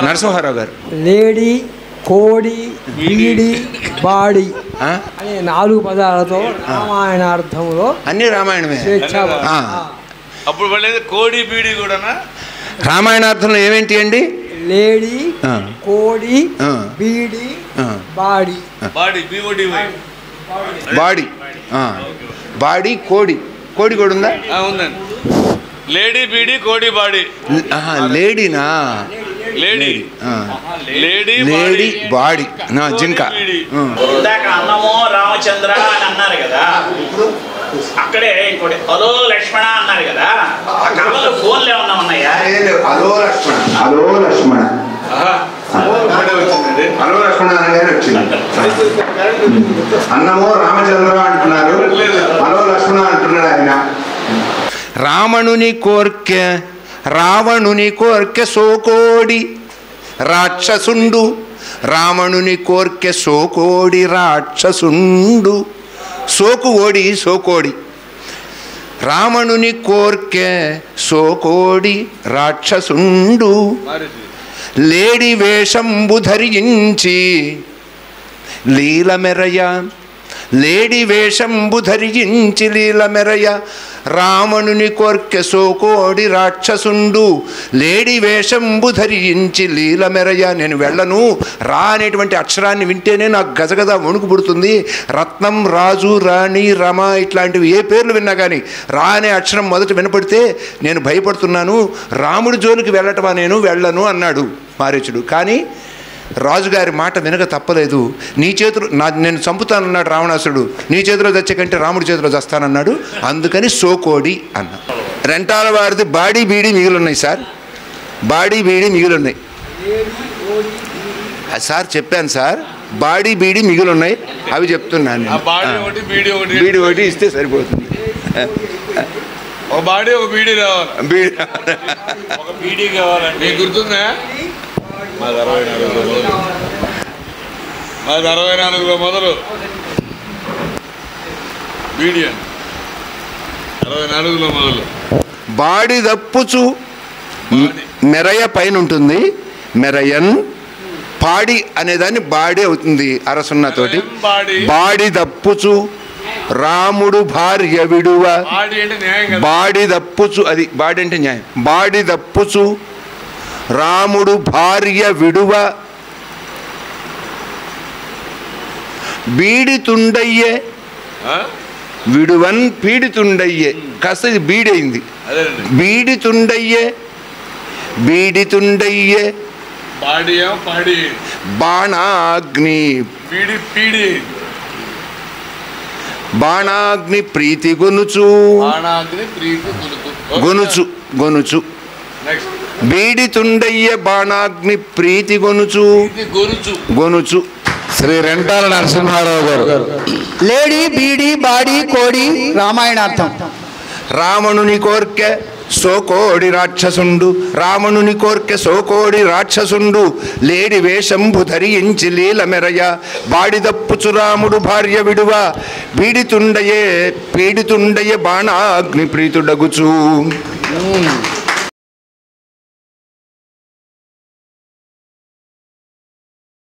నరసింహారావు గారు. లేడీ, కోడి, బీడి, బాడి అనే 4 పదాలతో రామాయణార్థంలో అన్ని రామాయణమే. అప్పుడు కోడి బీడి కూడా రామాయణార్థంలో ఏమేంటి అండి? లేడీ, కోడి, బీడి, బాడి. బాడి బాడి కోడి. కోడి కూడా ఉందా? ఉందండి. లేడీ బీడి కోడి బాడి. లేడీనా? లేడీ లేడీ బాడి జింక. అన్నమో రామచంద్ర అని అన్నారు కదా, అక్కడే ఇంకోటి హలో లక్ష్మణ అన్నారు కదా, ఆ కళ్ళలో ఫోన్లు ఏమన్నా ఉన్నాయా? హలో లక్ష్మణ, హలో లక్ష్మణ, హలో లక్ష్మణ అనగానే వచ్చింది. అన్నమో రామచంద్ర అంటున్నారు, హలో లక్ష్మణ అంటున్నాడు ఆయన. రావణుని కోర్కె సోకోడి రాక్షసుండు. రావణుని కోర్కె సోకోడి రాక్షసుండు. సోకు ఓడి సోకోడి. రావణుని కోర్కె సోకోడి రాక్షసుండు. లేడి వేషంబు ధరించి లీలమెరయ. లేడి వేషంబు ధరించి లీలమెరయ. రావణుని కోర్కె సోకోడి రాక్షసుండు. లేడి వేషంబు ధరించి లీలమెరయ. నేను వెళ్ళను. రా అనేటువంటి అక్షరాన్ని వింటేనే నాకు గజగజ వణుకు పుడుతుంది. రత్నం, రాజు, రాణి, రమ ఇట్లాంటివి ఏ పేర్లు విన్నా కానీ రా అనే అక్షరం మొదట వినపడితే నేను భయపడుతున్నాను. రాముడి జోలికి వెళ్ళటమా, నేను వెళ్ళను అన్నాడు మారీచుడు. కానీ రాజుగారి మాట వినక తప్పలేదు. నీ చేతులు నేను చంపుతానన్నాడు రావణాసురుడు. నీ చేతిలో చచ్చే కంటే రాముడి చేతిలో చస్తానన్నాడు. అందుకని సోకోడి అన్న. రెంటాల వారిది బాడీ బీడీ మిగిలిన్నాయి సార్. బాడీ బీడీ మిగిలిన్నాయి సార్. చెప్పాను సార్, బాడీ బీడీ మిగిలిన్నాయి. అవి చెప్తున్నాను. బీడీ ఒకటి ఇస్తే సరిపోతుంది. ఒక బాడీ ఒక బీడీ రావాలి. ఒక బీడీ కావాలండి. మీకు గుర్తుందా? మాది 64లో మొదలు బీడీ అండి. 64లో మొదలు. బాడి దప్పుచు మెరయ పైన ఉంటుంది. మెరయన్ పాడి అనేదాన్ని బాడీ అవుతుంది అరసున్నతోటి. బాడి దప్పుచు రాముడు భార్య విడువ. బాడి దప్పుచు, అది బాడి అంటే న్యాయం. బాడి దప్పుచు రాముడు భార్య విడువ. బీడితుండయ్యే. విడువన్ పీడితుండయ్యే. కాస్త ఇది బీడైంది. బీడితుండయ్యే. బీడితుండయ్యే. బాణాగ్ని. బాణాగ్ని ప్రీతి గొనుచు. గొనుచు గొనుచు. బీడితుండయ్యే బాణాగ్ని ప్రీతి గొనుచు. గొనుచు. శ్రీ రెంటాల నరసింహారావు గారు. లేడీ, బీడి, బాడి, కోడి రామాయణార్థం. రావణుని కోర్కె సోకోడి రాక్షసుండు. రావణుని కోర్కె సోకోడి రాక్షసుండు. లేడి వేషంబు ధరించి లీలమెరయ. బాడిదప్పుచు రాముడు భార్య విడువ. పీడితుండయే బాణాగ్ని ప్రీతుడగుచు.